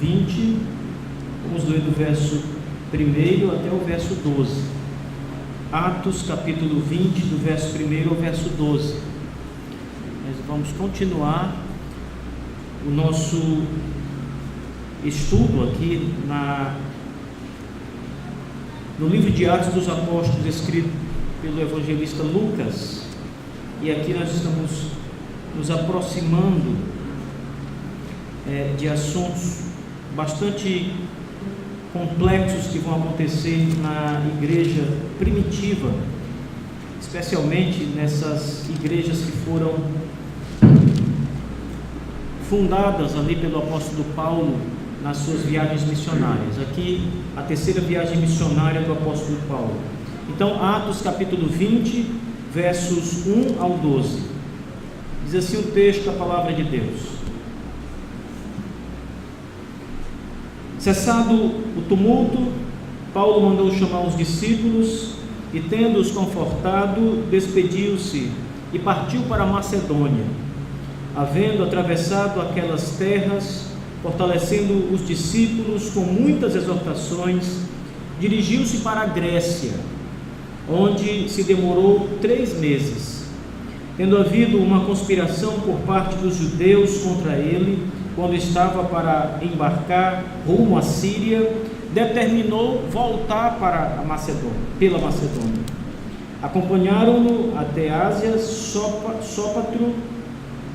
20, vamos ler do verso 1 até o verso 12. Atos capítulo 20, do verso 1 ao verso 12. Nós vamos continuar o nosso estudo aqui no livro de Atos dos Apóstolos, escrito pelo evangelista Lucas. E aqui nós estamos nos aproximando de assuntos bastante complexos que vão acontecer na igreja primitiva, especialmente nessas igrejas que foram fundadas ali pelo apóstolo Paulo nas suas viagens missionárias. Aqui a terceira viagem missionária do apóstolo Paulo. Então, Atos capítulo 20, versos 1 ao 12. Diz assim o texto da palavra de Deus: Cessado o tumulto, Paulo mandou chamar os discípulos e, tendo-os confortado, despediu-se e partiu para a Macedônia. Havendo atravessado aquelas terras, fortalecendo os discípulos com muitas exortações, dirigiu-se para a Grécia, onde se demorou 3 meses. Tendo havido uma conspiração por parte dos judeus contra ele, quando estava para embarcar rumo à Síria, determinou voltar para a Macedônia, pela Macedônia. Acompanharam-no até Ásia Sópatro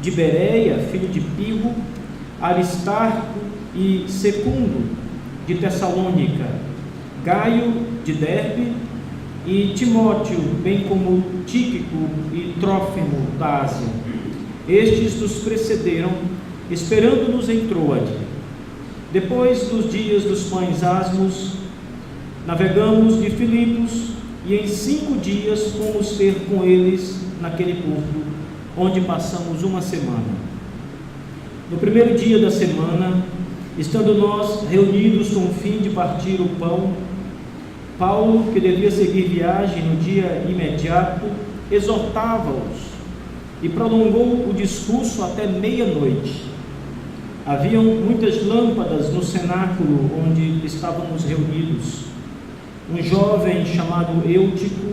de Bereia, filho de Pirro, Aristarco e Secundo de Tessalônica, Gaio de Derbe e Timóteo, bem como Tíquico e Trófimo da Ásia. Estes nos precederam, esperando-nos em Troade. Depois dos dias dos pães asmos, navegamos de Filipos e em 5 dias fomos ter com eles naquele porto, onde passamos uma semana. No primeiro dia da semana, estando nós reunidos com o fim de partir o pão, Paulo, que devia seguir viagem no dia imediato, exortava-os e prolongou o discurso até meia-noite. Haviam muitas lâmpadas no cenáculo onde estávamos reunidos. Um jovem chamado Eutico,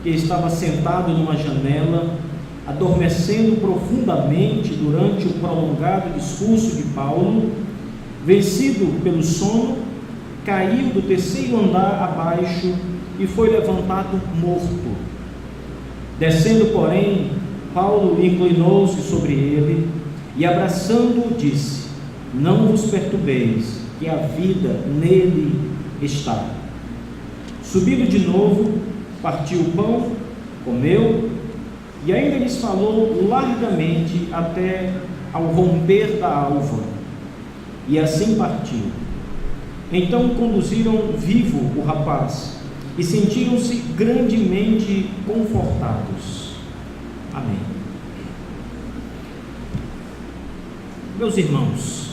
que estava sentado numa janela, adormecendo profundamente durante o prolongado discurso de Paulo, vencido pelo sono, caiu do 3º andar abaixo e foi levantado morto. Descendo, porém, Paulo inclinou-se sobre ele e, abraçando-o, disse: Não vos perturbeis, que a vida nele está. Subindo de novo, partiu o pão, comeu, e ainda lhes falou largamente até ao romper da alva, e assim partiu. Então conduziram vivo o rapaz, e sentiram-se grandemente confortados. Amém. Meus irmãos,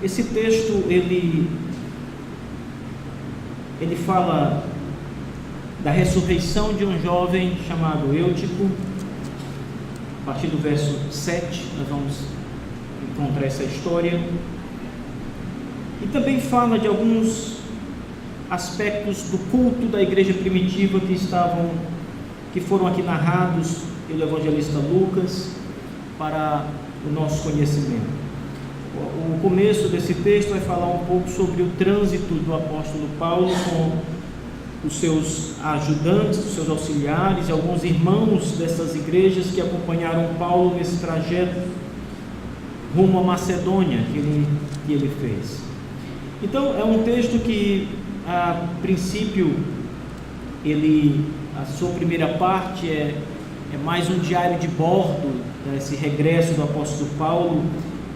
esse texto, ele fala da ressurreição de um jovem chamado Eutico. A partir do verso 7 nós vamos encontrar essa história, e também fala de alguns aspectos do culto da igreja primitiva que foram aqui narrados pelo evangelista Lucas para o nosso conhecimento. O começo desse texto vai falar um pouco sobre o trânsito do apóstolo Paulo com os seus ajudantes, os seus auxiliares e alguns irmãos dessas igrejas que acompanharam Paulo nesse trajeto rumo à Macedônia que ele fez. Então é um texto que, a princípio, a sua primeira parte é mais um diário de bordo desse regresso do apóstolo Paulo,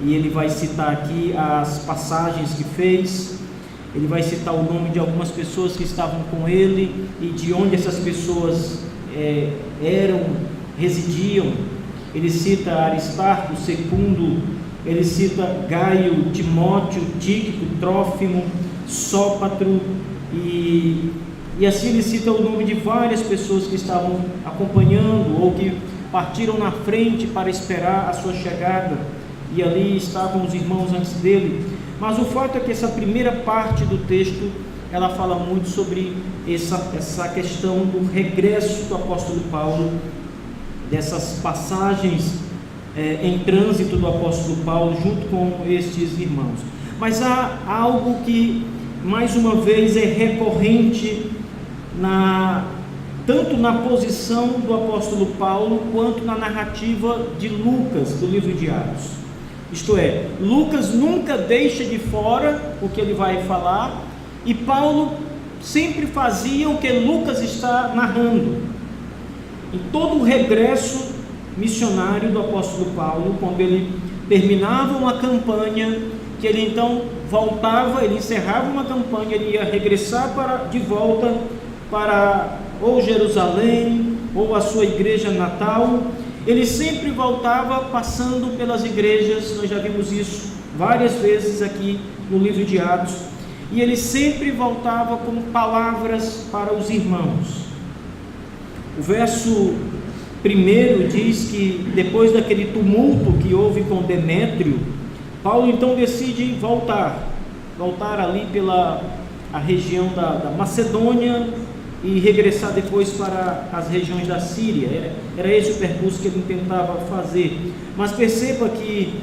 e ele vai citar aqui as passagens que fez. Ele vai citar o nome de algumas pessoas que estavam com ele e de onde essas pessoas residiam. Ele cita Aristarco, Secundo, ele cita Gaio, Timóteo, Tíquico, Trófimo, Sópatro, e assim ele cita o nome de várias pessoas que estavam acompanhando ou que partiram na frente para esperar a sua chegada. e ali estavam os irmãos antes dele. Mas o fato é que essa primeira parte do texto, ela fala muito sobre essa questão do regresso do apóstolo Paulo, dessas passagens em trânsito do apóstolo Paulo junto com estes irmãos. Mas há algo que, mais uma vez, é recorrente tanto na posição do apóstolo Paulo, quanto na narrativa de Lucas, do livro de Atos. Isto é, Lucas nunca deixa de fora o que ele vai falar, e Paulo sempre fazia o que Lucas está narrando. Em todo o regresso missionário do apóstolo Paulo, quando ele terminava uma campanha, que ele então voltava, ele encerrava uma campanha, ele ia regressar de volta para ou Jerusalém, ou a sua igreja natal, ele sempre voltava passando pelas igrejas. Nós já vimos isso várias vezes aqui no livro de Atos, e ele sempre voltava com palavras para os irmãos. O verso 1 diz que depois daquele tumulto que houve com Demétrio, Paulo então decide voltar ali pela a região da Macedônia e regressar depois para as regiões da Síria. Era esse o percurso que ele tentava fazer. Mas perceba que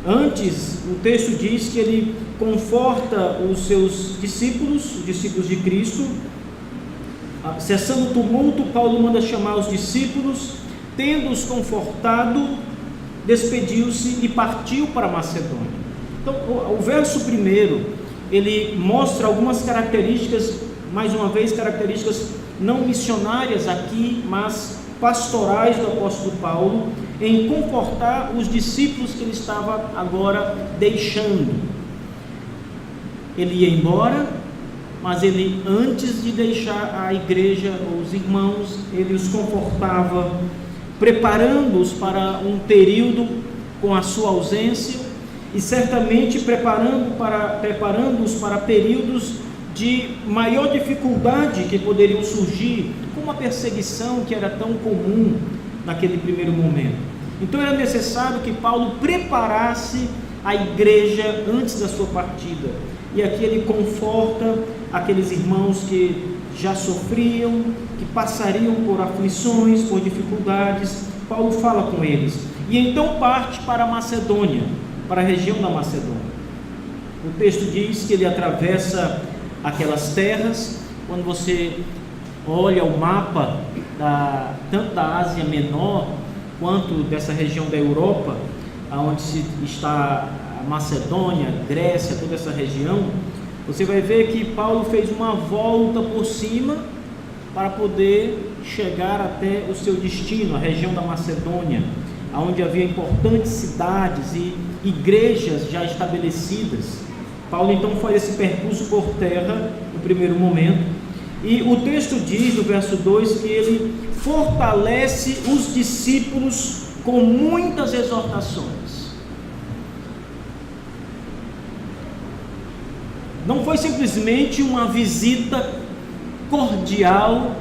antes o texto diz que ele conforta os seus discípulos, os discípulos de Cristo. Cessando o tumulto, Paulo manda chamar os discípulos, tendo-os confortado, despediu-se e partiu para a Macedônia. Então, o verso 1, ele mostra algumas características, mais uma vez, características não missionárias aqui, mas pastorais do apóstolo Paulo, em confortar os discípulos que ele estava agora deixando. Ele ia embora, mas ele, antes de deixar a igreja, os irmãos, ele os confortava, preparando-os para um período com a sua ausência, e certamente preparando-os para períodos de maior dificuldade que poderiam surgir, como a perseguição que era tão comum naquele primeiro momento. Então era necessário que Paulo preparasse a igreja antes da sua partida, e aqui ele conforta aqueles irmãos que já sofriam, que passariam por aflições, por dificuldades. Paulo fala com eles, e então parte para a Macedônia, para a região da Macedônia. O texto diz que ele atravessa aquelas terras. Quando você olha o mapa tanto da Ásia Menor quanto dessa região da Europa, onde está a Macedônia, Grécia, toda essa região, você vai ver que Paulo fez uma volta por cima para poder chegar até o seu destino, a região da Macedônia, onde havia importantes cidades e igrejas já estabelecidas. Paulo então faz esse percurso por terra no primeiro momento, e o texto diz no verso 2 que ele fortalece os discípulos com muitas exortações. Não foi simplesmente uma visita cordial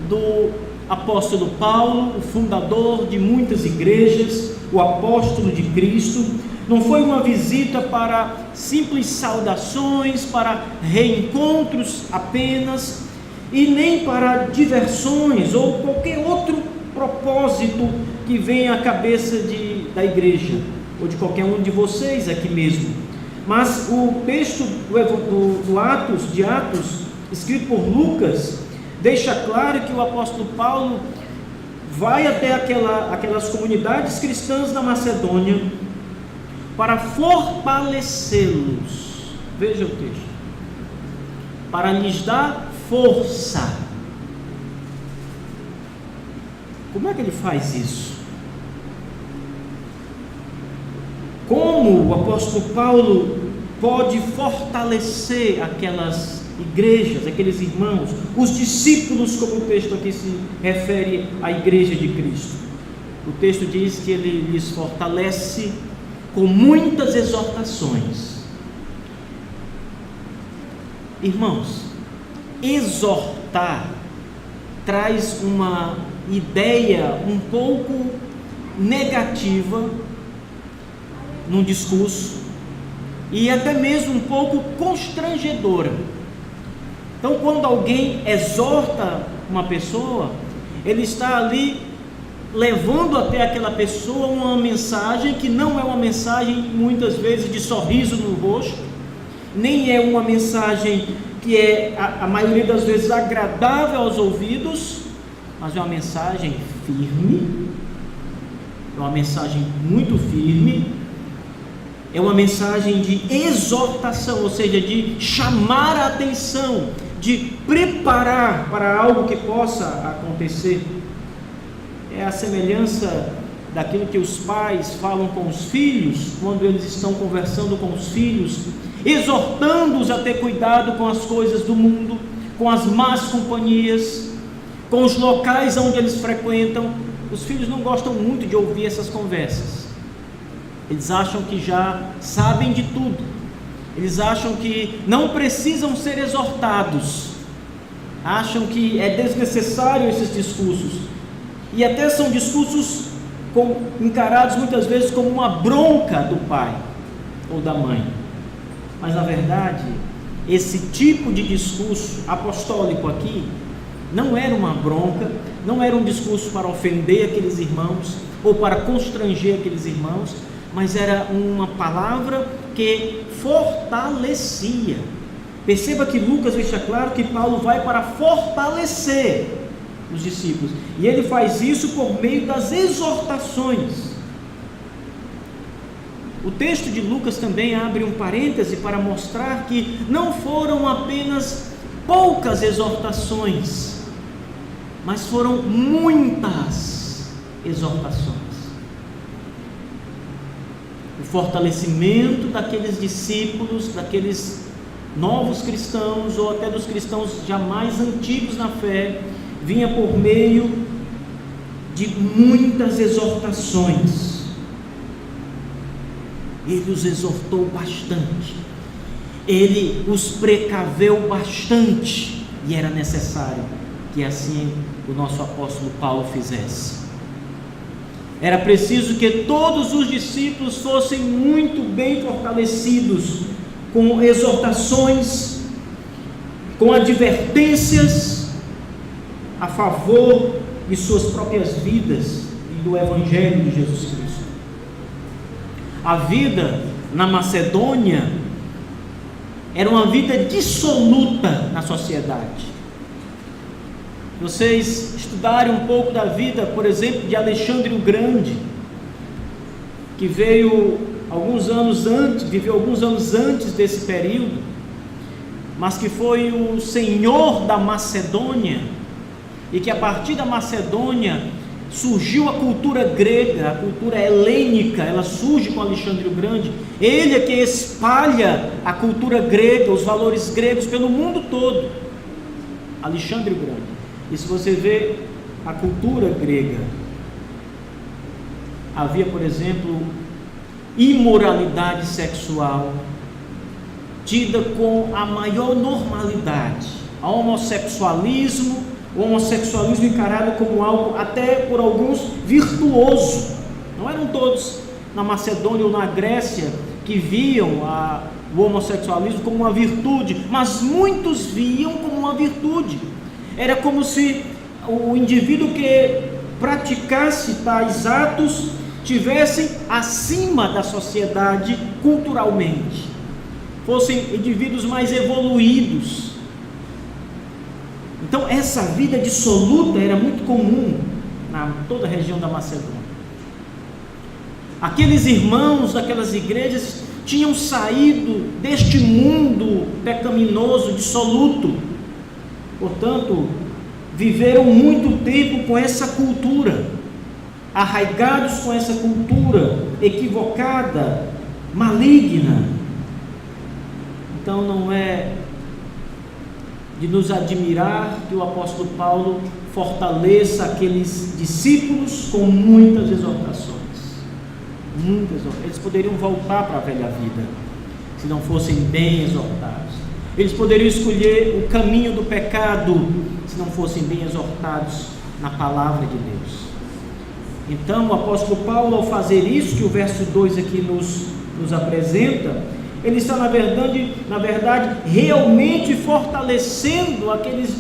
do apóstolo Paulo, o fundador de muitas igrejas, o apóstolo de Cristo. Não foi uma visita para simples saudações, para reencontros apenas, e nem para diversões ou qualquer outro propósito que venha à cabeça da igreja, ou de qualquer um de vocês aqui mesmo. Mas o texto de Atos, escrito por Lucas, deixa claro que o apóstolo Paulo vai até aquelas comunidades cristãs da Macedônia para fortalecê-los. Veja o texto. Para lhes dar força. Como é que ele faz isso? Como o apóstolo Paulo pode fortalecer aquelas igrejas, aqueles irmãos, os discípulos, como o texto aqui se refere à igreja de Cristo? O texto diz que ele lhes fortalece com muitas exortações. Irmãos, exortar traz uma ideia um pouco negativa num discurso, e até mesmo um pouco constrangedora. Então, quando alguém exorta uma pessoa, ele está ali levando até aquela pessoa uma mensagem que não é uma mensagem muitas vezes de sorriso no rosto, nem é uma mensagem que é a maioria das vezes agradável aos ouvidos, mas é uma mensagem firme, é uma mensagem muito firme, é uma mensagem de exortação, ou seja, de chamar a atenção, de preparar para algo que possa acontecer. É a semelhança daquilo que os pais falam com os filhos, quando eles estão conversando com os filhos, exortando-os a ter cuidado com as coisas do mundo, com as más companhias, com os locais onde eles frequentam. Os filhos não gostam muito de ouvir essas conversas. Eles acham que já sabem de tudo. Eles acham que não precisam ser exortados. Acham que é desnecessário esses discursos. E até são discursos encarados muitas vezes como uma bronca do pai ou da mãe. Mas na verdade, esse tipo de discurso apostólico aqui não era uma bronca, não era um discurso para ofender aqueles irmãos ou para constranger aqueles irmãos, mas era uma palavra que fortalecia. Perceba que Lucas deixa claro que Paulo vai para fortalecer os discípulos, e ele faz isso por meio das exortações. O texto de Lucas também abre um parêntese para mostrar que não foram apenas poucas exortações, mas foram muitas exortações. O fortalecimento daqueles discípulos, daqueles novos cristãos, ou até dos cristãos já mais antigos na fé, vinha por meio de muitas exortações. Ele os exortou bastante, ele os precaveu bastante, e era necessário que assim o nosso apóstolo Paulo fizesse. Era preciso que todos os discípulos fossem muito bem fortalecidos, com exortações, com advertências a favor de suas próprias vidas e do Evangelho de Jesus Cristo. A vida na Macedônia era uma vida dissoluta na sociedade. Vocês estudarem um pouco da vida, por exemplo, de Alexandre o Grande, que viveu alguns anos antes desse período, mas que foi o senhor da Macedônia, e que a partir da Macedônia surgiu a cultura grega, a cultura helênica. Ela surge com Alexandre o Grande. Ele é que espalha a cultura grega, os valores gregos pelo mundo todo. Alexandre o Grande. E se você vê a cultura grega, havia, por exemplo, imoralidade sexual tida com a maior normalidade, o homossexualismo encarado como algo até por alguns virtuoso. Não eram todos na Macedônia ou na Grécia que viam o homossexualismo como uma virtude, mas muitos viam como uma virtude. Era como se o indivíduo que praticasse tais atos tivessem acima da sociedade culturalmente, fossem indivíduos mais evoluídos. Então essa vida dissoluta era muito comum na toda a região da Macedônia. Aqueles irmãos daquelas igrejas tinham saído deste mundo pecaminoso, dissoluto, portanto viveram muito tempo com essa cultura, arraigados com essa cultura equivocada, maligna. Então não é de nos admirar que o apóstolo Paulo fortaleça aqueles discípulos com muitas exortações. Eles poderiam voltar para a velha vida se não fossem bem exortados. Eles poderiam escolher o caminho do pecado se não fossem bem exortados na palavra de Deus. Então o apóstolo Paulo, ao fazer isso que o verso 2 aqui nos apresenta, ele está na verdade realmente fortalecendo aqueles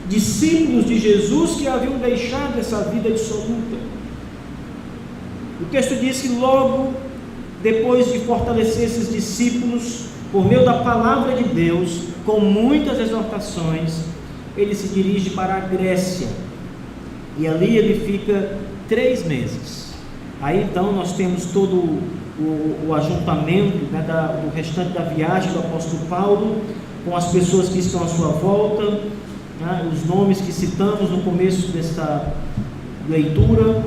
discípulos de Jesus que haviam deixado essa vida dissoluta. O texto diz que logo depois de fortalecer esses discípulos por meio da palavra de Deus, com muitas exortações, ele se dirige para a Grécia, e ali ele fica 3 meses. Aí então nós temos todo o ajuntamento, né, do restante da viagem do apóstolo Paulo, com as pessoas que estão à sua volta, né, os nomes que citamos no começo desta leitura.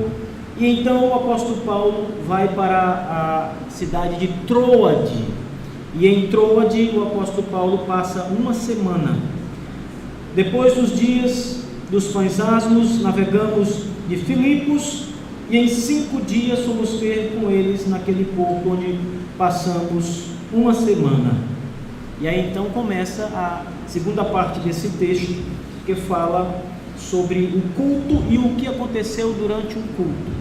E então o apóstolo Paulo vai para a cidade de Troade, e em Troade o apóstolo Paulo passa 1 semana. Depois dos dias dos pães asmos, navegamos de Filipos, e em 5 dias fomos ter com eles naquele porto onde passamos 1 semana. E aí então começa a segunda parte desse texto, que fala sobre o culto e o que aconteceu durante um culto.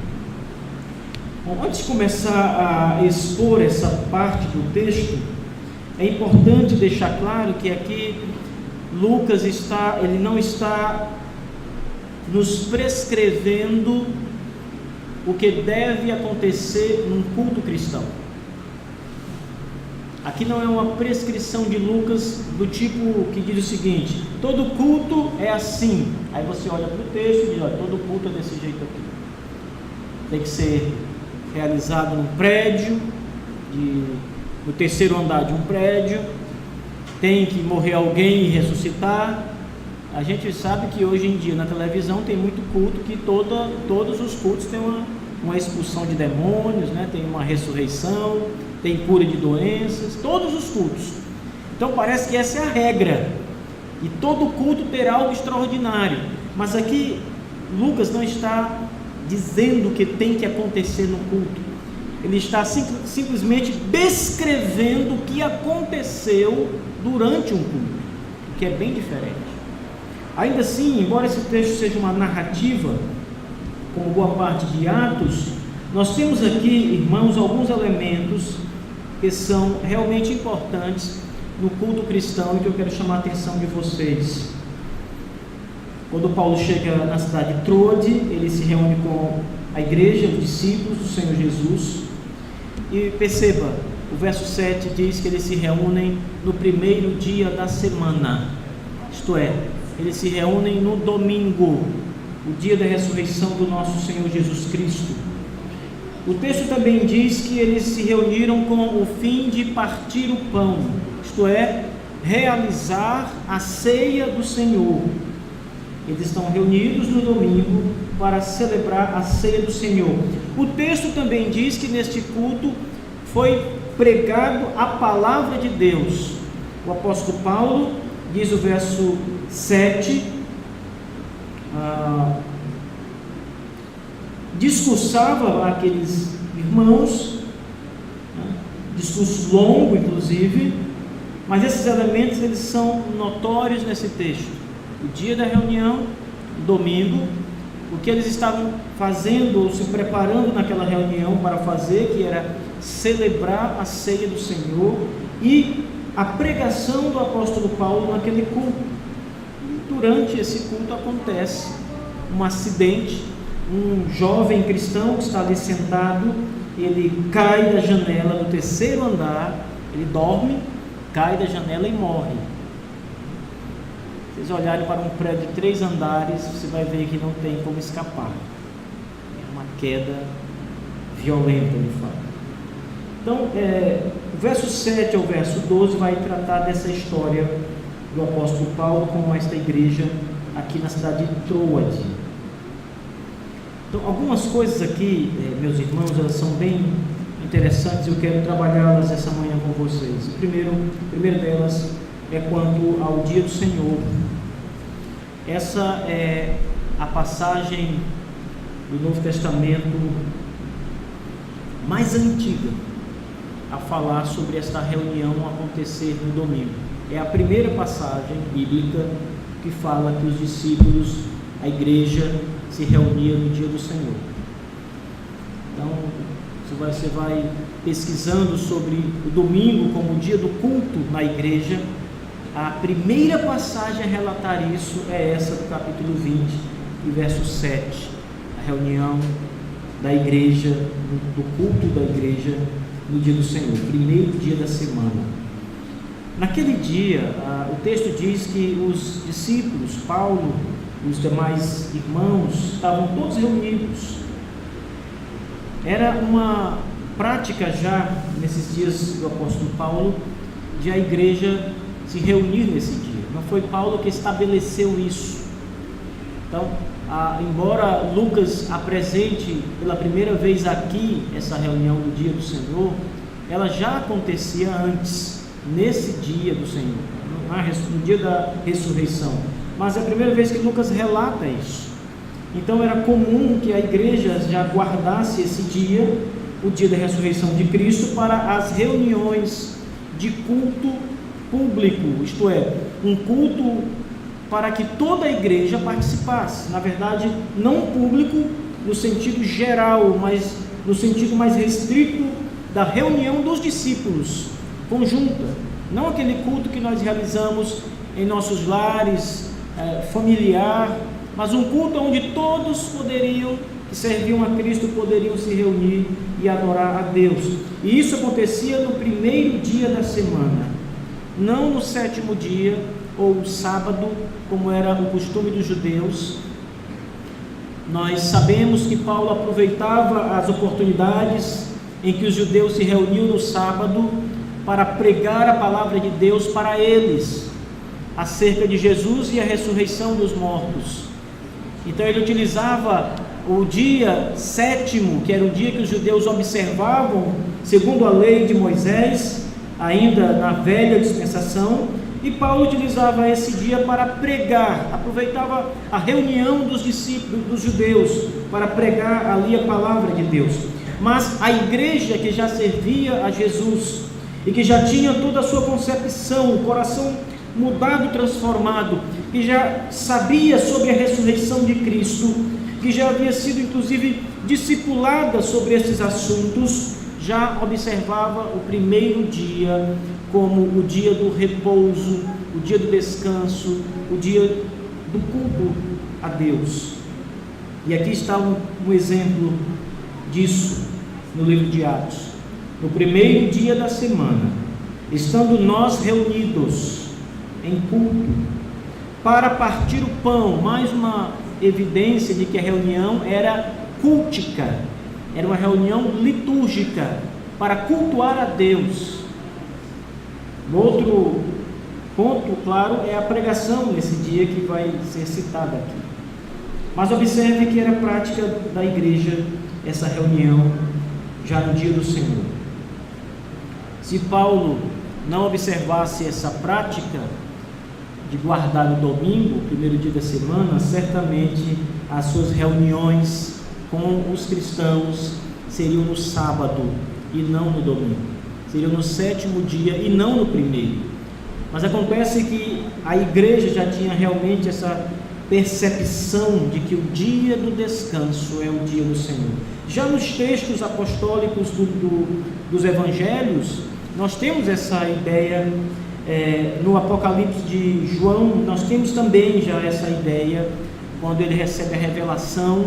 Bom, antes de começar a expor essa parte do texto, é importante deixar claro que aqui Lucas ele não está nos prescrevendo o que deve acontecer num culto cristão. Aqui não é uma prescrição de Lucas do tipo que diz o seguinte: todo culto é assim. Aí você olha para o texto e diz: olha, todo culto é desse jeito aqui. Tem que ser realizado num prédio, no 3º andar de um prédio, tem que morrer alguém e ressuscitar. A gente sabe que hoje em dia na televisão tem muito culto que todos os cultos têm uma expulsão de demônios, né? Tem uma ressurreição, tem cura de doenças, todos os cultos. Então parece que essa é a regra, e todo culto terá algo extraordinário. Mas aqui Lucas não está dizendo o que tem que acontecer no culto, ele está simplesmente descrevendo o que aconteceu durante um culto, o que é bem diferente. Ainda assim, embora esse texto seja uma narrativa, como boa parte de Atos, nós temos aqui, irmãos, alguns elementos que são realmente importantes no culto cristão e que eu quero chamar a atenção de vocês. Quando Paulo chega na cidade de Troade, ele se reúne com a igreja, os discípulos do Senhor Jesus, e perceba, o verso 7 diz que eles se reúnem no primeiro dia da semana, isto é, eles se reúnem no domingo, o dia da ressurreição do nosso Senhor Jesus Cristo. O texto também diz que eles se reuniram com o fim de partir o pão, isto é, realizar a ceia do Senhor. Eles estão reunidos no domingo para celebrar a ceia do Senhor. O texto também diz que neste culto foi pregado a palavra de Deus. O apóstolo Paulo diz o verso 7, discursava aqueles irmãos, discurso longo inclusive, mas esses elementos eles são notórios nesse texto. O dia da reunião, domingo, o que eles estavam fazendo ou se preparando naquela reunião para fazer, que era celebrar a ceia do Senhor, e a pregação do apóstolo Paulo naquele culto. Durante esse culto acontece um acidente, um jovem cristão que está ali sentado, ele cai da janela do 3º andar, ele dorme, cai da janela e morre. Se vocês olharem para um prédio de 3 andares, você vai ver que não tem como escapar. É uma queda violenta, de fato. Então, o verso 7 ao verso 12 vai tratar dessa história do apóstolo Paulo com esta igreja aqui na cidade de Troade. Então, algumas coisas aqui, meus irmãos, elas são bem interessantes e eu quero trabalhá-las essa manhã com vocês. A primeira delas é quanto ao dia do Senhor. Essa é a passagem do Novo Testamento mais antiga a falar sobre esta reunião acontecer no domingo. É a primeira passagem bíblica que fala que os discípulos, a igreja, se reunia no dia do Senhor. Então, você vai pesquisando sobre o domingo como o dia do culto na igreja. A primeira passagem a relatar isso é essa do capítulo 20 e verso 7, a reunião da igreja, do culto da igreja no dia do Senhor, primeiro dia da semana. Naquele dia, o texto diz que os discípulos, Paulo, os demais irmãos, estavam todos reunidos. Era uma prática já, nesses dias do apóstolo Paulo, de a igreja se reunir nesse dia. Não foi Paulo que estabeleceu isso. Então, embora Lucas apresente pela primeira vez aqui essa reunião do dia do Senhor, ela já acontecia antes, nesse dia do Senhor, no dia da ressurreição. Mas é a primeira vez que Lucas relata isso. Então era comum que a igreja já guardasse esse dia, o dia da ressurreição de Cristo, para as reuniões de culto público, isto é, um culto para que toda a igreja participasse. Na verdade, não público no sentido geral, mas no sentido mais restrito da reunião dos discípulos, conjunta. Não aquele culto que nós realizamos em nossos lares, familiar, mas um culto onde todos que serviam a Cristo, poderiam se reunir e adorar a Deus. E isso acontecia no primeiro dia da semana, não no sétimo dia ou sábado, como era o costume dos judeus. Nós sabemos que Paulo aproveitava as oportunidades em que os judeus se reuniam no sábado para pregar a palavra de Deus para eles, acerca de Jesus e a ressurreição dos mortos. Então ele utilizava o dia sétimo, que era o dia que os judeus observavam segundo a lei de Moisés, ainda na velha dispensação, e Paulo utilizava esse dia para pregar, aproveitava a reunião dos discípulos, dos judeus, para pregar ali a palavra de Deus. Mas a igreja que já servia a Jesus e que já tinha toda a sua concepção, o coração mudado, transformado, que já sabia sobre a ressurreição de Cristo, que já havia sido inclusive discipulada sobre esses assuntos, já observava o primeiro dia como o dia do repouso, o dia do descanso, o dia do culto a Deus. E aqui está um exemplo disso no livro de Atos. No primeiro dia da semana, estando nós reunidos em culto, para partir o pão, mais uma evidência de que a reunião era cultica, era uma reunião litúrgica, para cultuar a Deus. Outro ponto, claro, é a pregação nesse dia que vai ser citada aqui. Mas observe que era prática da igreja essa reunião já no dia do Senhor. Se Paulo não observasse essa prática de guardar o domingo, o primeiro dia da semana, certamente as suas reuniões com os cristãos seriam no sábado e não no domingo, seriam no sétimo dia e não no primeiro. Mas acontece que a igreja já tinha realmente essa percepção de que o dia do descanso é o dia do Senhor. Já nos textos apostólicos dos evangelhos, nós temos essa ideia. No Apocalipse de João, nós temos também já essa ideia, quando ele recebe a revelação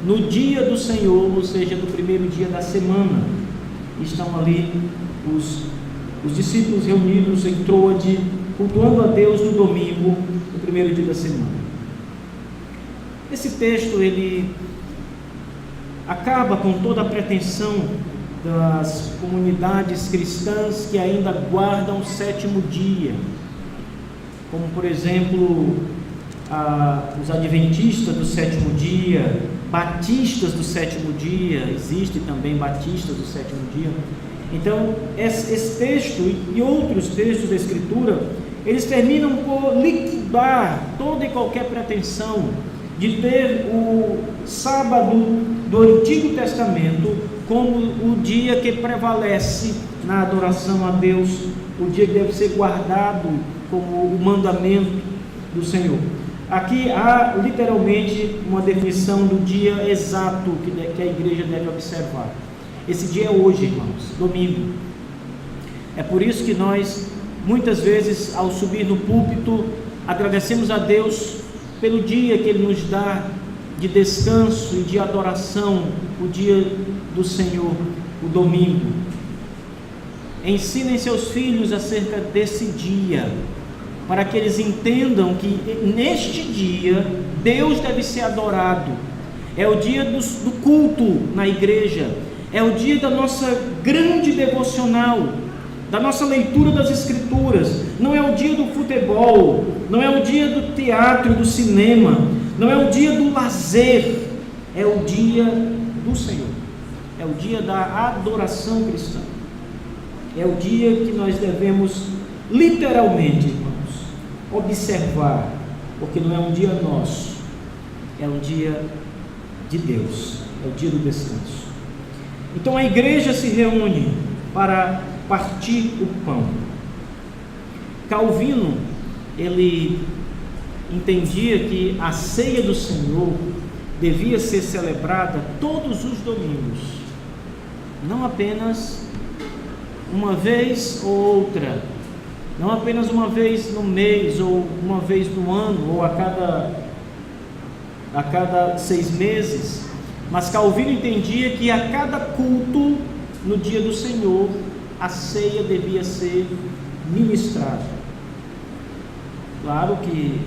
no dia do Senhor, ou seja, no primeiro dia da semana. Estão ali os discípulos reunidos em Troade, cultuando a Deus no domingo, no primeiro dia da semana. Esse texto, ele acaba com toda a pretensão das comunidades cristãs que ainda guardam o sétimo dia, como por exemplo os adventistas do sétimo dia, batistas do sétimo dia, existe também batistas do sétimo dia. Então esse texto e outros textos da Escritura, eles terminam por liquidar toda e qualquer pretensão de ter o sábado do Antigo Testamento como o dia que prevalece na adoração a Deus, o dia que deve ser guardado como o mandamento do Senhor. Aqui há literalmente uma definição do dia exato que a igreja deve observar. Esse dia é hoje, irmãos, domingo. É por isso que nós, muitas vezes, ao subir no púlpito, agradecemos a Deus pelo dia que Ele nos dá de descanso e de adoração, o dia do Senhor, o domingo. Ensinem seus filhos acerca desse dia, para que eles entendam que neste dia Deus deve ser adorado. É o dia do culto na igreja, é o dia da nossa grande devocional, da nossa leitura das Escrituras. Não é o dia do futebol, não é o dia do teatro, do cinema, não é o dia do lazer, é o dia do Senhor, é o dia da adoração cristã, é o dia que nós devemos literalmente, irmãos, observar, porque não é um dia nosso, é um dia de Deus, é o dia do descanso. Então a igreja se reúne para partir o pão. Calvino, ele entendia que a ceia do Senhor devia ser celebrada todos os domingos, não apenas uma vez ou outra, não apenas uma vez no mês, ou uma vez no ano, ou a cada 6 meses, mas Calvino entendia que a cada culto no dia do Senhor, a ceia devia ser ministrada. Claro que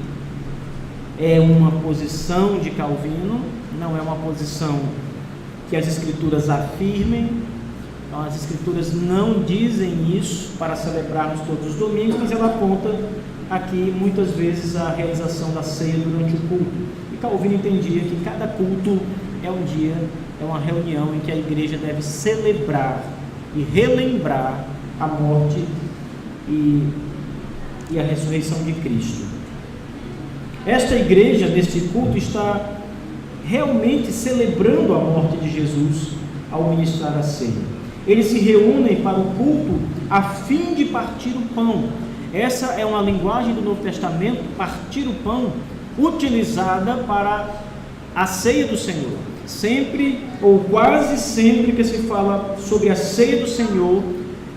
é uma posição de Calvino, não é uma posição que as Escrituras afirmem. Então, as Escrituras não dizem isso para celebrarmos todos os domingos, mas ela aponta aqui muitas vezes a realização da ceia durante o culto. E Calvino entendia que cada culto é um dia, é uma reunião em que a igreja deve celebrar e relembrar a morte e a ressurreição de Cristo. Esta igreja, neste culto, está realmente celebrando a morte de Jesus ao ministrar a ceia. Eles se reúnem para o culto a fim de partir o pão. Essa é uma linguagem do Novo Testamento, partir o pão, utilizada para a ceia do Senhor. Sempre ou quase sempre que se fala sobre a ceia do Senhor,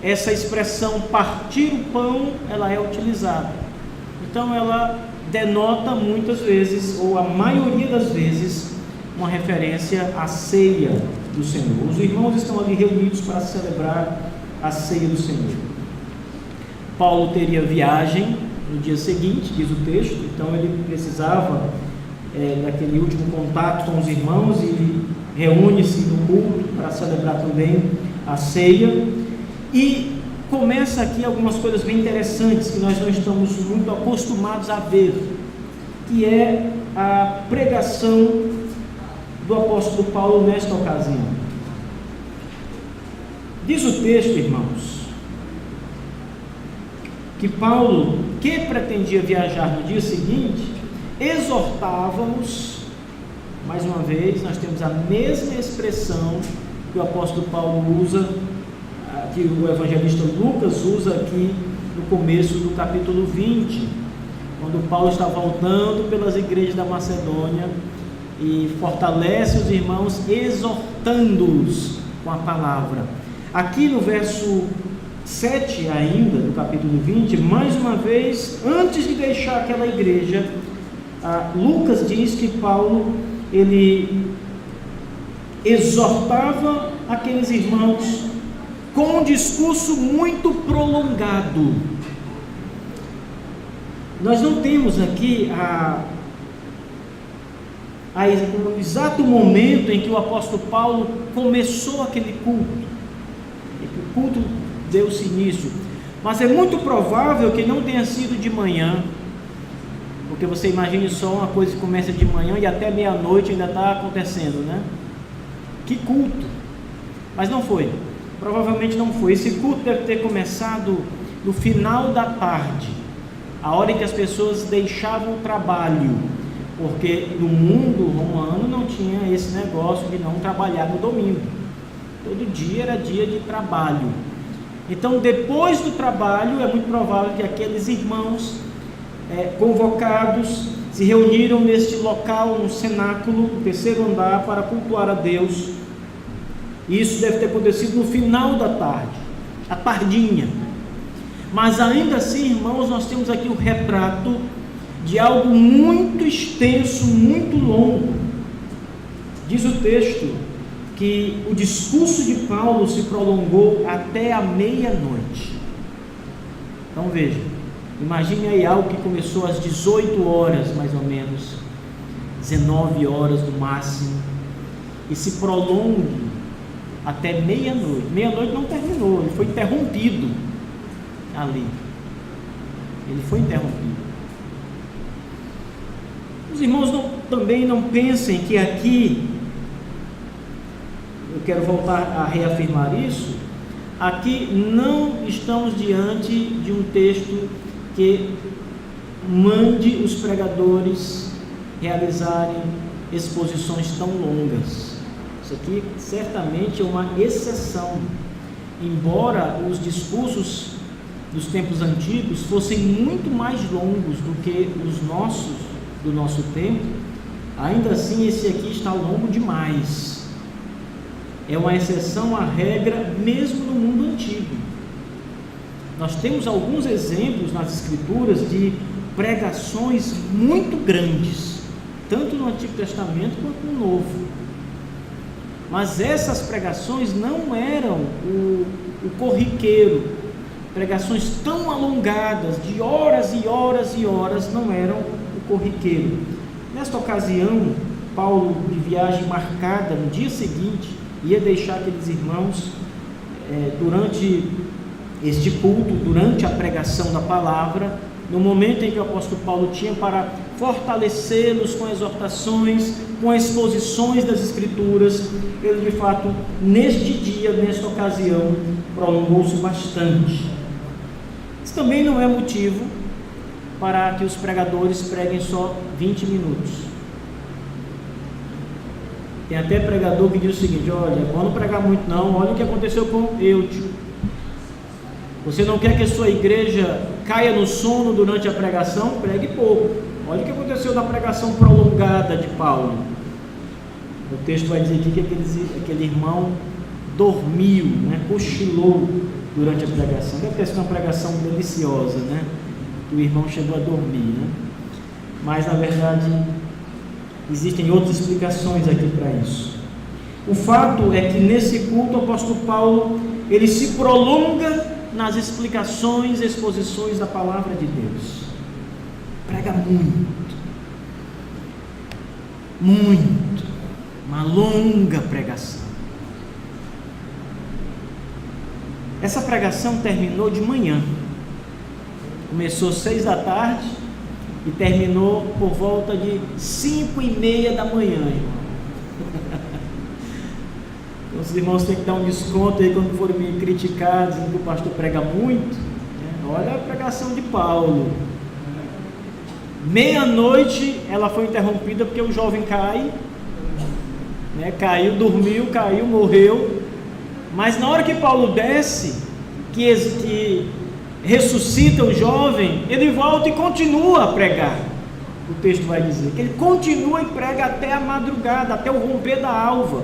essa expressão partir o pão, ela é utilizada. Então ela denota muitas vezes, ou a maioria das vezes, uma referência à ceia do Senhor. Os irmãos estão ali reunidos para celebrar a ceia do Senhor. Paulo teria viagem no dia seguinte, diz o texto, então ele precisava daquele último contato com os irmãos e reúne-se no culto para celebrar também a ceia. E começa aqui algumas coisas bem interessantes que nós não estamos muito acostumados a ver, que é a pregação do apóstolo Paulo nesta ocasião. Diz o texto, irmãos, que Paulo, que pretendia viajar no dia seguinte, exortávamos, mais uma vez, nós temos a mesma expressão que o apóstolo Paulo usa, que o evangelista Lucas usa aqui no começo do capítulo 20, quando Paulo está voltando pelas igrejas da Macedônia e fortalece os irmãos, exortando-os com a palavra. Aqui no verso 7 ainda, do capítulo 20, mais uma vez, antes de deixar aquela igreja, Lucas diz que Paulo, ele exortava aqueles irmãos com um discurso muito prolongado. Nós não temos aqui o exato momento em que o apóstolo Paulo começou aquele culto, em que o culto deu-se início, mas é muito provável que não tenha sido de manhã, porque você imagine só uma coisa que começa de manhã e até meia-noite ainda está acontecendo, né? Que culto! Mas não foi, provavelmente não foi. Esse culto deve ter começado no final da tarde, a hora em que as pessoas deixavam o trabalho, porque no mundo romano não tinha esse negócio de não trabalhar no domingo, todo dia era dia de trabalho. Então, depois do trabalho, é muito provável que aqueles irmãos convocados se se reuniram neste local, no cenáculo, no terceiro andar, para cultuar a Deus. Isso deve ter acontecido no final da tarde, à tardinha. Mas ainda assim, irmãos, nós temos aqui o retrato de algo muito extenso, muito longo. Diz o texto que o discurso de Paulo se prolongou até a meia-noite. Então veja, imagine aí algo que começou às 18 horas, mais ou menos, 19 horas no máximo, e se prolongue até meia-noite. Meia-noite não terminou, ele foi interrompido ali. Ele foi interrompido. Os irmãos também não pensem que aqui, eu quero voltar a reafirmar isso, aqui não estamos diante de um texto que mande os pregadores realizarem exposições tão longas. Isso aqui certamente é uma exceção, embora os discursos dos tempos antigos fossem muito mais longos do que os nossos, do nosso tempo. Ainda assim esse aqui está longo demais. É uma exceção à regra mesmo no mundo antigo. Nós temos alguns exemplos nas Escrituras de pregações muito grandes, tanto no Antigo Testamento quanto no Novo. Mas essas pregações não eram o corriqueiro. Pregações tão alongadas, de horas e horas e horas, não eram o corriqueiro. Nesta ocasião, Paulo, de viagem marcada, no dia seguinte, ia deixar aqueles irmãos durante este culto, durante a pregação da palavra, no momento em que o apóstolo Paulo tinha para fortalecê-los com exortações, com exposições das Escrituras. Ele, de fato, neste dia, nesta ocasião, prolongou-se bastante. Isso também não é motivo para que os pregadores preguem só 20 minutos. Tem até pregador que diz o seguinte: olha, vamos pregar muito não, olha o que aconteceu com Eutico. Você não quer que a sua igreja caia no sono durante a pregação? Pregue pouco. Olha o que aconteceu na pregação prolongada de Paulo. O texto vai dizer aqui que aquele irmão dormiu, cochilou durante a pregação. Deve ter sido uma pregação deliciosa, O irmão chegou a dormir, Mas na verdade existem outras explicações aqui para isso. O fato é que nesse culto o apóstolo Paulo, ele se prolonga nas explicações e exposições da palavra de Deus. Prega muito, uma longa pregação. Essa pregação terminou de manhã, começou 6 da tarde e terminou por volta de 5:30 da manhã. Então, os irmãos têm que dar um desconto aí quando forem me criticar, dizendo que o pastor prega muito. Olha a pregação de Paulo. Meia-noite ela foi interrompida porque o jovem caiu, dormiu, morreu. Mas na hora que Paulo desce, que ressuscita o jovem, ele volta e continua a pregar. O texto vai dizer que ele continua e prega até a madrugada, até o romper da alva,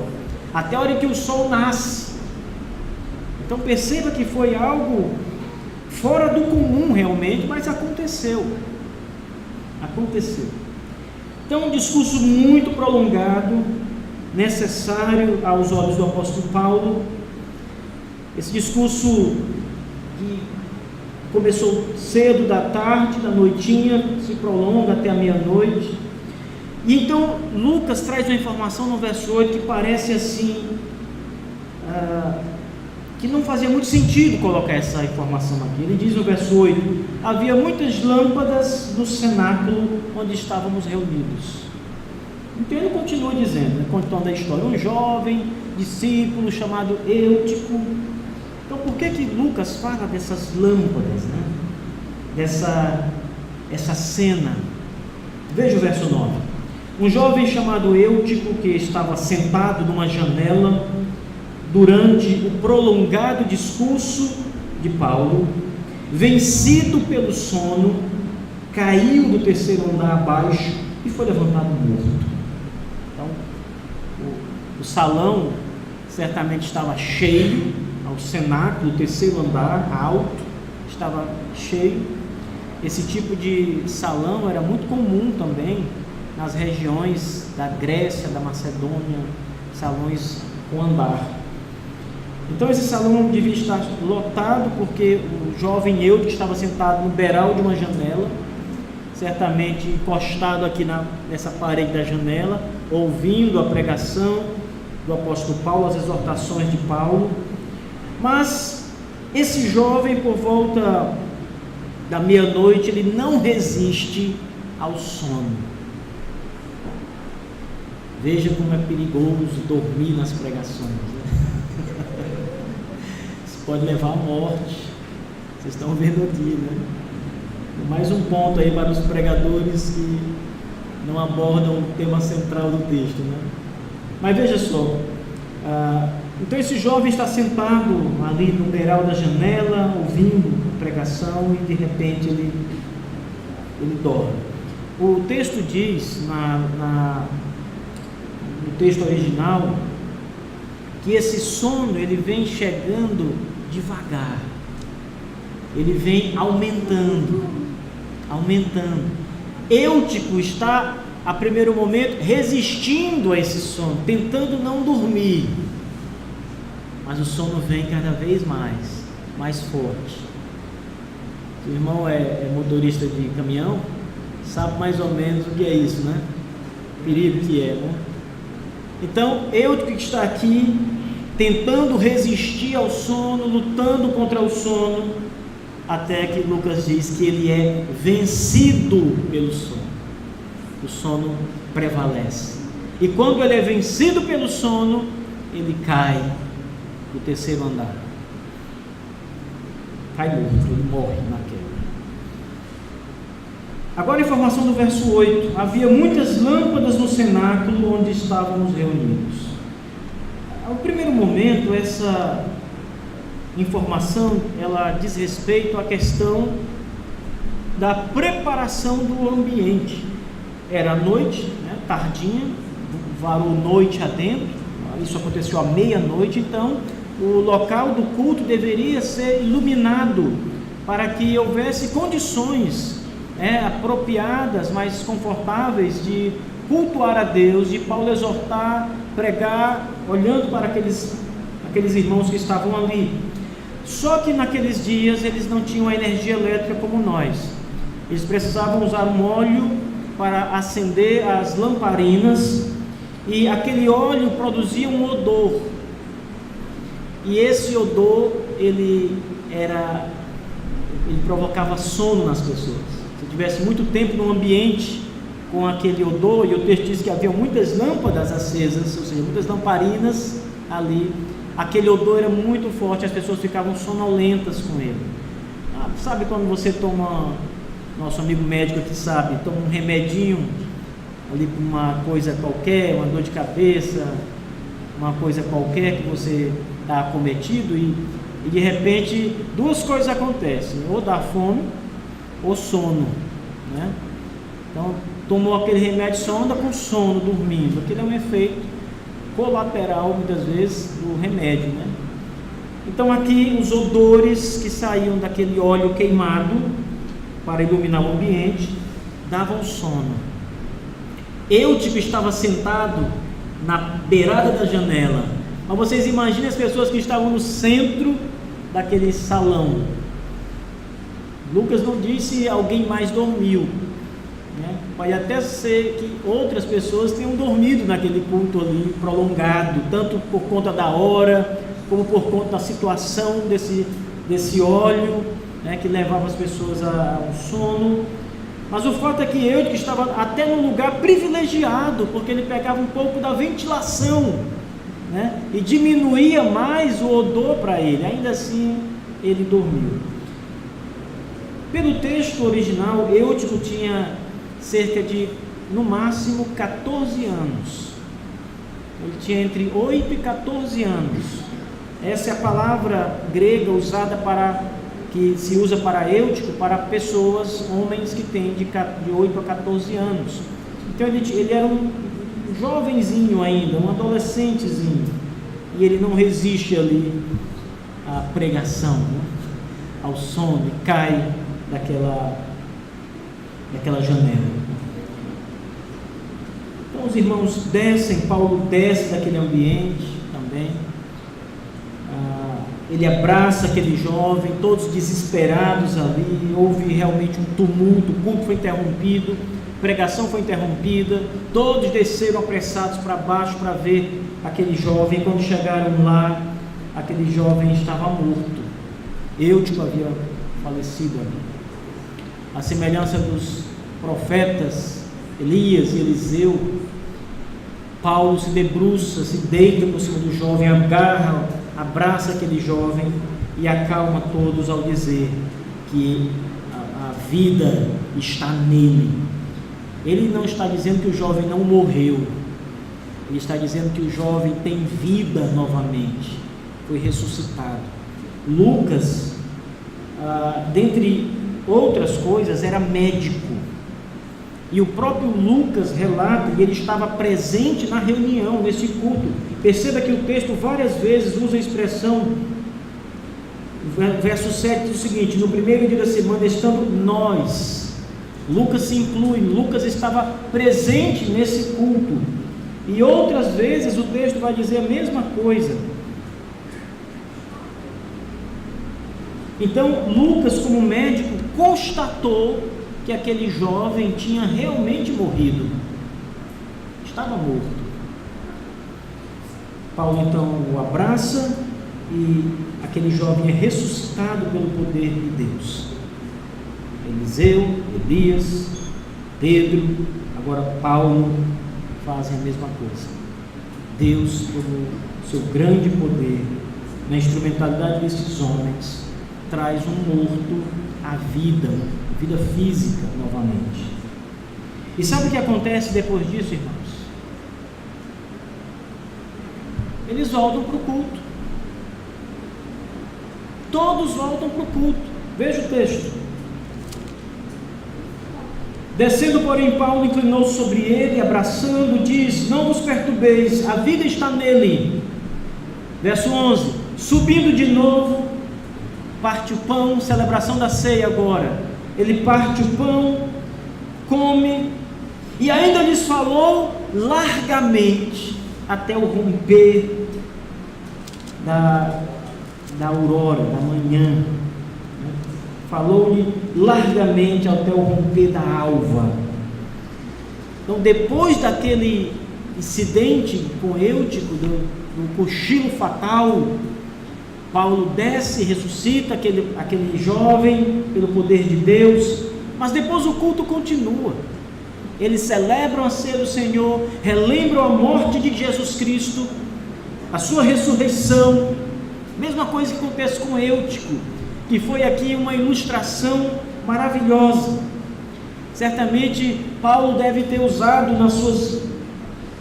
até a hora que o sol nasce. Então perceba que foi algo fora do comum realmente, mas aconteceu. Então um discurso muito prolongado, necessário aos olhos do apóstolo Paulo. Esse discurso que começou cedo da tarde, da noitinha, se prolonga até a meia-noite. E então Lucas traz uma informação no verso 8 que parece assim, que não fazia muito sentido colocar essa informação aqui. Ele diz no verso 8: havia muitas lâmpadas no cenáculo onde estávamos reunidos. Então ele continua dizendo, contando a história, um jovem discípulo chamado Eutico. Então por que Lucas fala dessas lâmpadas, essa cena? Veja o verso 9. Um jovem chamado Eutico, que estava sentado numa janela durante o prolongado discurso de Paulo, vencido pelo sono, caiu do terceiro andar abaixo foi levantado morto. Então, o salão certamente estava cheio, ao cenáculo, o terceiro andar, alto, estava cheio. Esse tipo de salão era muito comum também nas regiões da Grécia, da Macedônia, salões com andar. Então esse salão devia estar lotado, porque o jovem Eude estava sentado no beiral de uma janela, certamente encostado aqui nessa parede da janela, ouvindo a pregação do apóstolo Paulo, as exortações de Paulo. Mas esse jovem, por volta da meia-noite, ele não resiste ao sono. Veja como é perigoso dormir nas pregações, né? Isso pode levar à morte. Vocês estão vendo aqui, né? Mais um ponto aí para os pregadores que não abordam o tema central do texto, né? Mas veja só, então esse jovem está sentado ali no beiral da janela, ouvindo a pregação, e de repente ele dorme. O texto diz, no texto original, que esse sono ele vem chegando devagar, ele vem aumentando. Eutico está, a primeiro momento, resistindo a esse sono, tentando não dormir, mas o sono vem cada vez mais forte. Se o irmão é motorista de caminhão, sabe mais ou menos o que é isso, né? O perigo que é, né? Então, Eutico está aqui, tentando resistir ao sono, lutando contra o sono, até que Lucas diz que ele é vencido pelo sono. O sono prevalece. E quando ele é vencido pelo sono, ele cai do terceiro andar. Cai morto, ele morre na queda. Agora a informação do verso 8. Havia muitas lâmpadas no cenáculo onde estávamos reunidos. Ao primeiro momento, essa informação, ela diz respeito à questão da preparação do ambiente. Era noite, né, tardinha, varou noite adentro, isso aconteceu à meia-noite, então o local do culto deveria ser iluminado para que houvesse condições apropriadas, mais confortáveis de cultuar a Deus, de Paulo exortar, pregar, olhando para aqueles irmãos que estavam ali. Só que naqueles dias eles não tinham a energia elétrica como nós. Eles precisavam usar um óleo para acender as lamparinas, e aquele óleo produzia um odor. E esse odor ele provocava sono nas pessoas. Se tivesse muito tempo no ambiente com aquele odor, e o texto diz que havia muitas lâmpadas acesas, ou seja, muitas lamparinas ali, aquele odor era muito forte, as pessoas ficavam sonolentas com ele. Sabe quando você toma, nosso amigo médico aqui sabe, toma um remedinho ali para uma coisa qualquer, uma dor de cabeça, uma coisa qualquer que você está acometido, e de repente duas coisas acontecem: ou dá fome ou sono, né? Então tomou aquele remédio, só anda com sono, dormindo. Aquele é um efeito colateral muitas vezes do remédio, né? Então aqui os odores que saíam daquele óleo queimado para iluminar o ambiente davam sono. Eutico estava sentado na beirada da janela, mas vocês imaginem as pessoas que estavam no centro daquele salão. Lucas não disse se alguém mais dormiu, né? Pode até ser que outras pessoas tenham dormido naquele culto ali prolongado, tanto por conta da hora, como por conta da situação desse óleo, né, que levava as pessoas ao sono. Mas o fato é que Eutico estava até num lugar privilegiado, porque ele pegava um pouco da ventilação, né, e diminuía mais o odor para ele. Ainda assim ele dormiu. Pelo texto original, Eutico tinha cerca de, no máximo, 14 anos. Ele tinha entre 8 e 14 anos. Essa é a palavra grega usada que se usa para Eutico, para pessoas, homens que têm de 8 a 14 anos. Então ele era um jovenzinho ainda, um adolescentezinho, e ele não resiste ali à pregação, né? Ao som, e cai daquela janela. Então os irmãos descem, Paulo desce daquele ambiente também, ele abraça aquele jovem, todos desesperados ali, houve realmente um tumulto, o culto foi interrompido, a pregação foi interrompida, todos desceram apressados para baixo para ver aquele jovem. Quando chegaram lá, aquele jovem estava morto. Eutico havia falecido ali. A semelhança dos profetas Elias e Eliseu, Paulo se debruça, se deita por cima do jovem, agarra, abraça aquele jovem e acalma todos ao dizer que a vida está nele. Ele não está dizendo que o jovem não morreu, ele está dizendo que o jovem tem vida novamente, foi ressuscitado. Lucas, dentre outras coisas, era médico, e o próprio Lucas relata que ele estava presente na reunião, nesse culto. Perceba que o texto várias vezes usa a expressão, verso 7 diz o seguinte: no primeiro dia da semana, estando nós. Lucas se inclui, Lucas estava presente nesse culto. E outras vezes o texto vai dizer a mesma coisa. Então Lucas, como médico, constatou que aquele jovem tinha realmente morrido, estava morto. Paulo então o abraça e aquele jovem é ressuscitado pelo poder de Deus. Eliseu, Elias, Pedro, agora Paulo fazem a mesma coisa. Deus, pelo seu grande poder, na instrumentalidade desses homens, traz um morto à vida física novamente. E sabe o que acontece depois disso, irmãos? Eles voltam para o culto. Todos voltam para o culto. Veja o texto. Descendo, porém, Paulo inclinou-se sobre ele, abraçando, diz: não vos perturbeis, a vida está nele. Verso 11. Subindo de novo, parte o pão, celebração da ceia agora. Ele parte o pão, come, e ainda lhes falou largamente até o romper da aurora, da manhã. Falou-lhe largamente até o romper da alva. Então, depois daquele incidente com Eutico, do cochilo fatal, Paulo desce e ressuscita aquele jovem pelo poder de Deus, mas depois o culto continua. Eles celebram a ceia do Senhor, relembram a morte de Jesus Cristo, a sua ressurreição. Mesma coisa que acontece com Eutico, que foi aqui uma ilustração maravilhosa. Certamente Paulo deve ter usado nas suas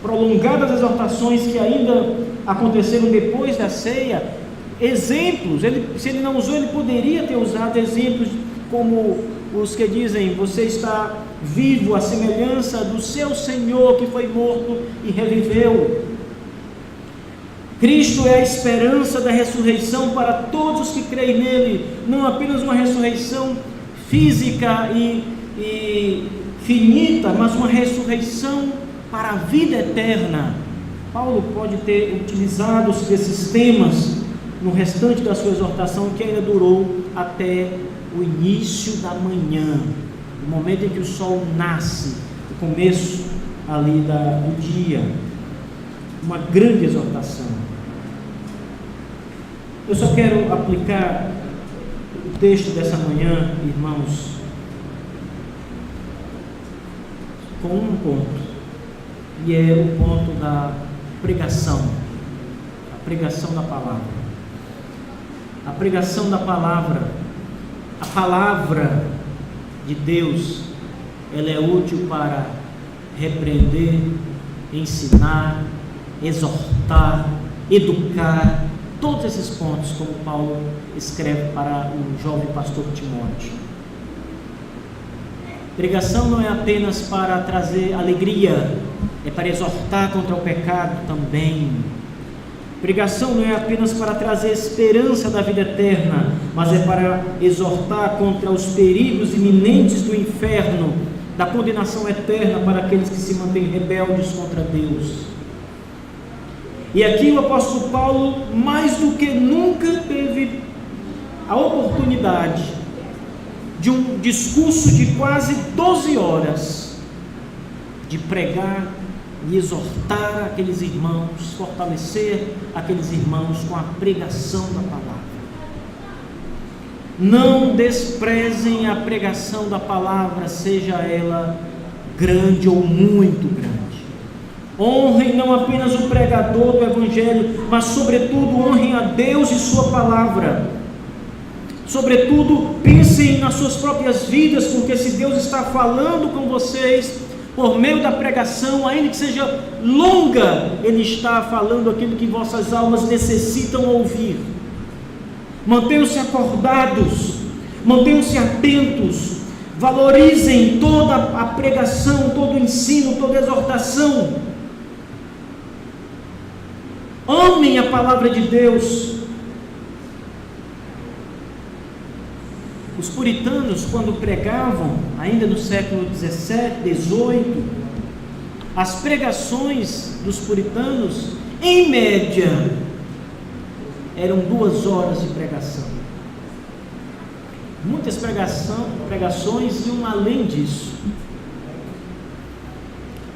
prolongadas exortações que ainda aconteceram depois da ceia, exemplos. Se ele não usou, ele poderia ter usado exemplos como os que dizem: você está vivo à semelhança do seu Senhor que foi morto e reviveu. Cristo é a esperança da ressurreição para todos os que creem nele, não apenas uma ressurreição física e finita, mas uma ressurreição para a vida eterna. Paulo pode ter utilizado esses temas no restante da sua exortação, que ainda durou até o início da manhã, o momento em que o sol nasce, o começo ali do dia. Uma grande exortação. Eu só quero aplicar o texto dessa manhã, irmãos, com um ponto, e é o ponto da pregação, a pregação da palavra. A pregação da palavra, a palavra de Deus, ela é útil para repreender, ensinar, exortar, educar, todos esses pontos, como Paulo escreve para o jovem pastor Timóteo. Pregação não é apenas para trazer alegria, é para exortar contra o pecado também. Pregação não é apenas para trazer esperança da vida eterna, mas é para exortar contra os perigos iminentes do inferno, da condenação eterna para aqueles que se mantêm rebeldes contra Deus. E aqui o apóstolo Paulo, mais do que nunca, teve a oportunidade de um discurso de quase 12 horas, de pregar e exortar aqueles irmãos, fortalecer aqueles irmãos com a pregação da palavra. Não desprezem a pregação da palavra, seja ela grande ou muito grande. Honrem não apenas o pregador do Evangelho, mas sobretudo honrem a Deus e sua palavra. Sobretudo pensem nas suas próprias vidas, porque se Deus está falando com vocês por meio da pregação, ainda que seja longa, Ele está falando aquilo que vossas almas necessitam ouvir. Mantenham-se acordados, mantenham-se atentos, valorizem toda a pregação, todo o ensino, toda a exortação. Amem a palavra de Deus. Os puritanos, quando pregavam, ainda no século 17, 18, as pregações dos puritanos, em média, eram 2 horas de pregação. Muitas pregações iam além disso.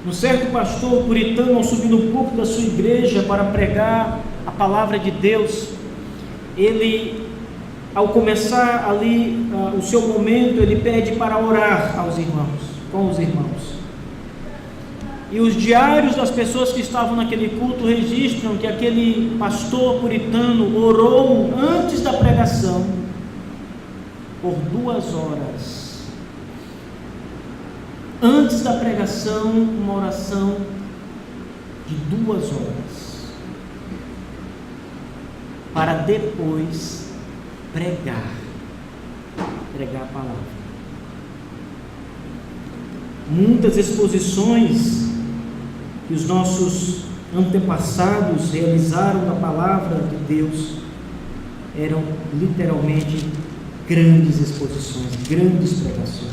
Um certo pastor puritano, ao subir no púlpito da sua igreja para pregar a palavra de Deus, ele, ao começar ali o seu momento, ele pede para orar com os irmãos. E os diários das pessoas que estavam naquele culto registram que aquele pastor puritano orou antes da pregação por 2 horas. Antes da pregação, uma oração de 2 horas, para depois pregar a palavra. Muitas exposições que os nossos antepassados realizaram da palavra de Deus eram literalmente grandes exposições, grandes pregações.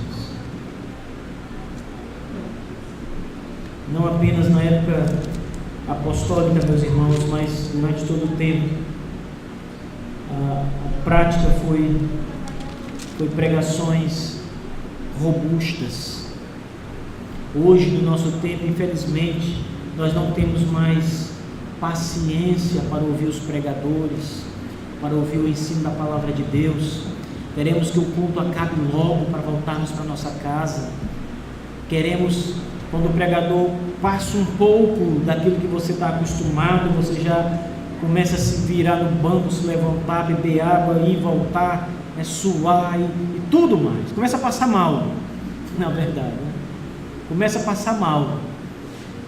Não apenas na época apostólica, meus irmãos, mas durante todo o tempo. A prática foi pregações robustas. Hoje, no nosso tempo, infelizmente, nós não temos mais paciência para ouvir os pregadores, para ouvir o ensino da palavra de Deus. Queremos que o culto acabe logo para voltarmos para a nossa casa. Queremos, quando o pregador passa um pouco daquilo que você está acostumado, você já começa a se virar no banco, se levantar, beber água e voltar, suar e tudo mais. Começa a passar mal, na verdade, né? Começa a passar mal,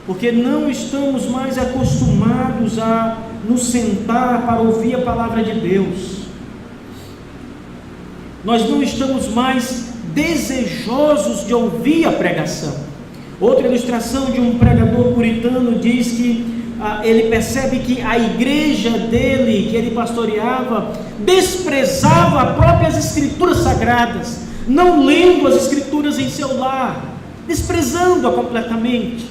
porque não estamos mais acostumados a nos sentar para ouvir a palavra de Deus. Nós não estamos mais desejosos de ouvir a pregação. Outra ilustração de um pregador puritano diz que ele percebe que a igreja dele, que ele pastoreava, desprezava as próprias escrituras sagradas, não lendo as escrituras em seu lar, desprezando-a completamente,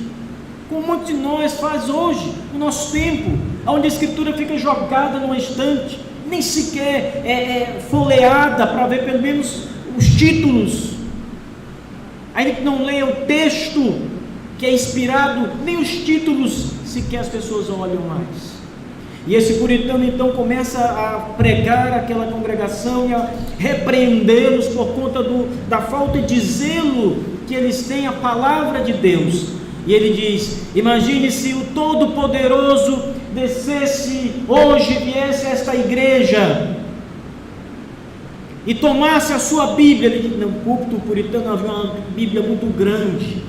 como muitos de nós faz hoje, no nosso tempo, onde a escritura fica jogada numa estante, nem sequer é folheada para ver pelo menos os títulos, ainda que não leia o texto que é inspirado, nem os títulos sequer as pessoas olham mais. E esse puritano então começa a pregar aquela congregação e a repreendê-los por conta da falta de zelo que eles têm a palavra de Deus. E ele diz: imagine se o Todo-Poderoso descesse hoje, viesse a esta igreja e tomasse a sua Bíblia. No púlpito puritano havia uma Bíblia muito grande,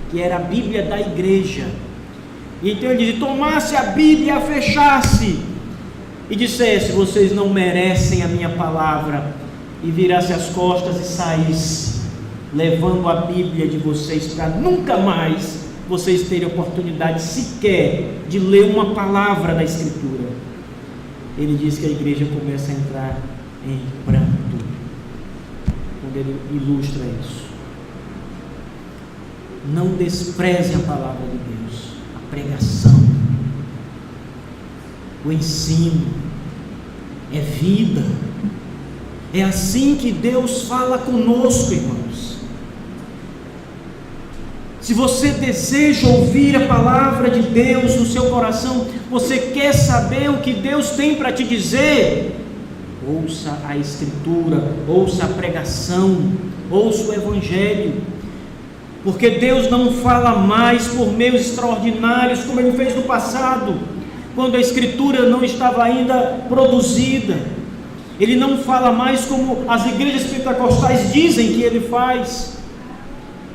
que era a Bíblia da igreja. E então ele diz: tomasse a Bíblia, a fechasse e dissesse: vocês não merecem a minha palavra, e virasse as costas e saísse. levando a Bíblia de vocês para nunca mais vocês terem oportunidade sequer de ler uma palavra da Escritura. Ele diz que a igreja começa a entrar em pranto quando ele ilustra isso. Não despreze a palavra de Deus, a pregação, o ensino, é vida. É assim que Deus fala conosco, irmãos. Se você deseja ouvir a palavra de Deus no seu coração, você quer saber o que Deus tem para te dizer, ouça a Escritura, ouça a pregação, ouça o Evangelho, porque Deus não fala mais por meios extraordinários como Ele fez no passado, quando a Escritura não estava ainda produzida. Ele não fala mais como as igrejas pentecostais dizem que Ele faz.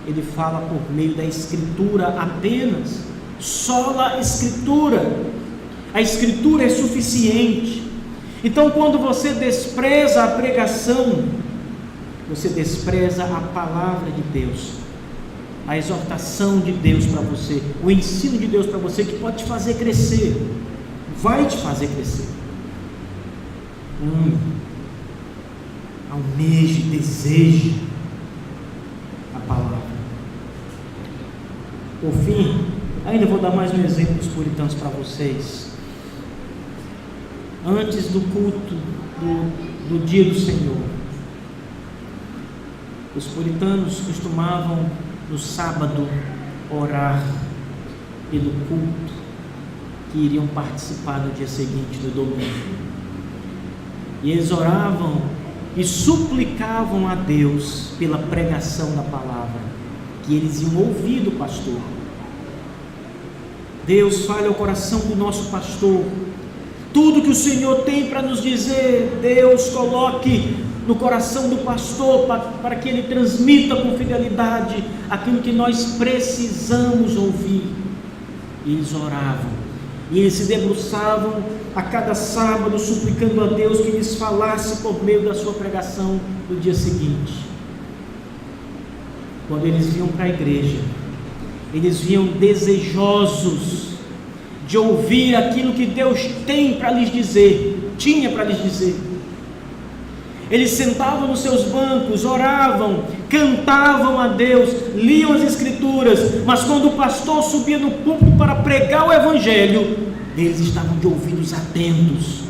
Ele fala por meio da Escritura apenas, sola Escritura. A Escritura é suficiente. Então, quando você despreza a pregação, você despreza a palavra de Deus, a exortação de Deus para você, o ensino de Deus para você, que pode te fazer crescer, vai te fazer crescer. Almeje, deseje a palavra. Por fim, ainda vou dar mais um exemplo dos puritanos para vocês. Antes do culto do dia do Senhor, os puritanos costumavam no sábado orar pelo culto que iriam participar no dia seguinte, do domingo. E eles oravam e suplicavam a Deus pela pregação da palavra, que eles iam ouvir do pastor. Deus, fale ao coração do nosso pastor. Tudo que o Senhor tem para nos dizer, Deus, coloque no coração do pastor, para que ele transmita com fidelidade aquilo que nós precisamos ouvir. E eles oravam, e eles se debruçavam a cada sábado, suplicando a Deus que lhes falasse por meio da sua pregação no dia seguinte. Quando eles vinham para a igreja, eles vinham desejosos de ouvir aquilo que Deus tem para lhes dizer, tinha para lhes dizer. Eles sentavam nos seus bancos, oravam, cantavam a Deus, liam as Escrituras, mas quando o pastor subia no púlpito para pregar o Evangelho, eles estavam de ouvidos atentos.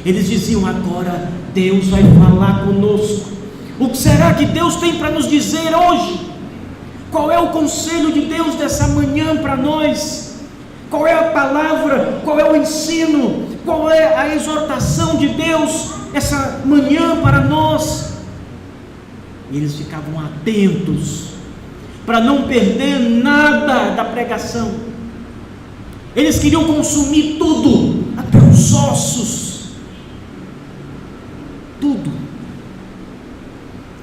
Eles diziam: agora Deus vai falar conosco. O que será que Deus tem para nos dizer hoje? Qual é o conselho de Deus dessa manhã para nós? Qual é a palavra? Qual é o ensino? Qual é a exortação de Deus essa manhã para nós? E eles ficavam atentos para não perder nada da pregação. Eles queriam consumir tudo, até os ossos. Tudo.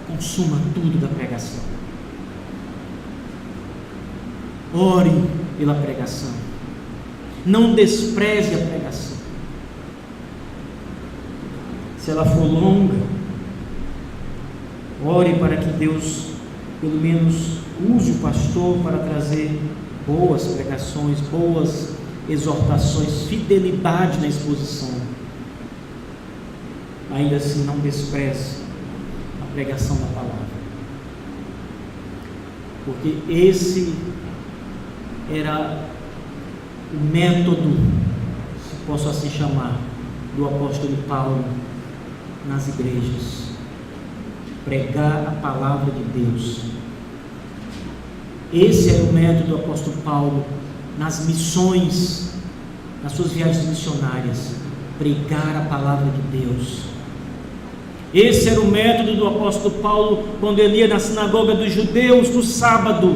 Consuma tudo da pregação. Ore pela pregação. Não despreze a pregação. Se ela for longa, ore para que Deus, pelo menos, use o pastor para trazer boas pregações, boas exortações, fidelidade na exposição. Ainda assim, não despreze a pregação da palavra, porque esse era o método, se posso assim chamar, do apóstolo Paulo nas igrejas: pregar a palavra de Deus. Esse era o método do apóstolo Paulo nas missões, nas suas viagens missionárias: pregar a palavra de Deus. Esse era o método do apóstolo Paulo quando ele ia na sinagoga dos judeus no sábado: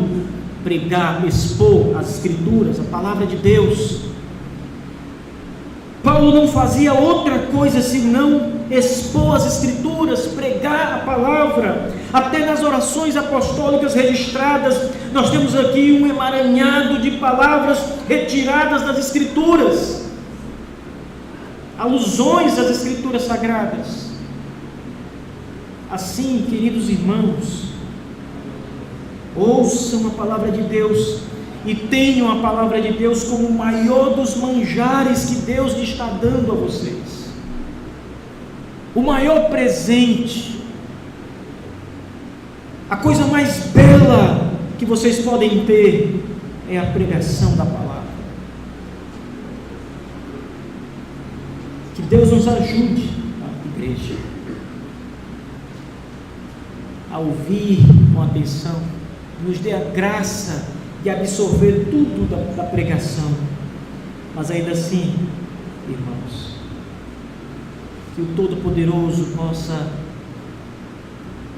pregar, expor as Escrituras, a palavra de Deus. Paulo não fazia outra coisa senão expor as Escrituras, pregar a palavra. Até nas orações apostólicas registradas, nós temos aqui um emaranhado de palavras retiradas das Escrituras, alusões às Escrituras sagradas. Assim, queridos irmãos, ouçam a palavra de Deus e tenham a palavra de Deus como o maior dos manjares que Deus lhe está dando a vocês. O maior presente, a coisa mais bela que vocês podem ter é a pregação da palavra. Que Deus nos ajude, a igreja, a ouvir com atenção, nos dê a graça de absorver tudo da pregação, mas ainda assim, irmãos, que o Todo-Poderoso possa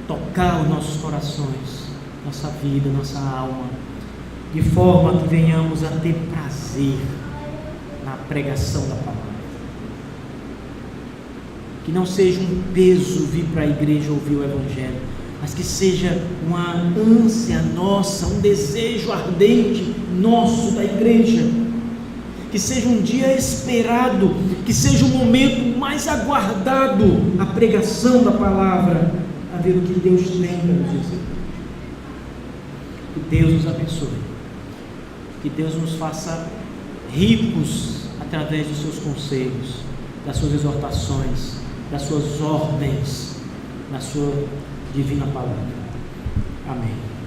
tocar os nossos corações, nossa vida, nossa alma, de forma que venhamos a ter prazer na pregação da palavra. Que não seja um peso vir para a igreja ouvir o Evangelho, mas que seja uma ânsia nossa, um desejo ardente nosso da igreja, que seja um dia esperado, que seja o momento mais aguardado, a pregação da palavra, a ver o que Deus tem para nos dizer. Que Deus nos abençoe, que Deus nos faça ricos através dos seus conselhos, das suas exortações, das suas ordens, na sua divina palavra. Amém.